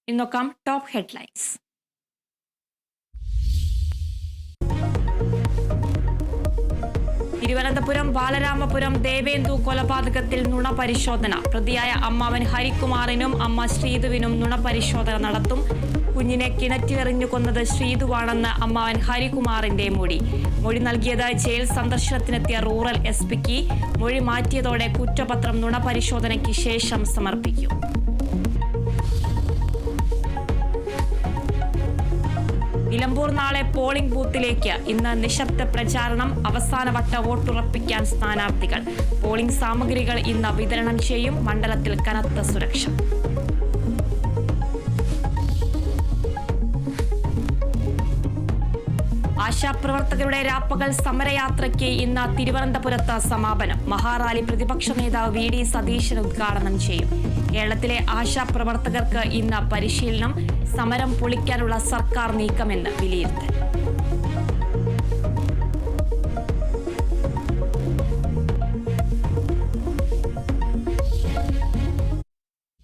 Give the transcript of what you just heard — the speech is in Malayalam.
ഇന്നൊക്കാം ടോപ്പ് ഹെഡ്ലൈൻസ്. തിരുവനന്തപുരം ബാലരാമപുരം ദേവേന്ദു കൊലപാതകത്തിൽ നുണപരിശോധന. പ്രതിയായ അമ്മാവൻ ഹരികുമാറിനും അമ്മ ശ്രീതുവിനും നുണപരിശോധന നടത്തും. കുഞ്ഞിനെ കിണറ്റിലെറിഞ്ഞു കൊന്നത് ശ്രീതുവാണെന്ന് അമ്മാവൻ ഹരികുമാറിന്റെ മൊഴി നൽകിയത് ജയിൽ സന്ദർശനത്തിനെത്തിയ റൂറൽ എസ്.പിക്ക്. മൊഴി മാറ്റിയതോടെ കുറ്റപത്രം നുണപരിശോധനയ്ക്ക് ശേഷം സമർപ്പിക്കും. നിലമ്പൂർ നാളെ പോളിംഗ് ബൂത്തിലേക്ക്. ഇന്ന് നിശബ്ദ പ്രചാരണം. അവസാനവട്ട വോട്ടുറപ്പിക്കാൻ സ്ഥാനാർത്ഥികൾ. പോളിംഗ് സാമഗ്രികൾ ഇന്ന് വിതരണം ചെയ്യും. മണ്ഡലത്തിൽ കനത്ത സുരക്ഷ. ആശാപ്രവർത്തകരുടെ രാപ്പകൽ സമരയാത്രയ്ക്ക് ഇന്ന് തിരുവനന്തപുരത്ത് സമാപനം. മഹാറാലി പ്രതിപക്ഷ നേതാവ് വി.ഡി. സതീശൻ ഉദ്ഘാടനം ചെയ്യും. കേരളത്തിലെ ആശാപ്രവർത്തകർക്ക് ഇന്ന് പരിശീലനം. സമരം പൊളിക്കാനുള്ള സർക്കാർ നീക്കമെന്ന് വിലയിരുത്തൽ.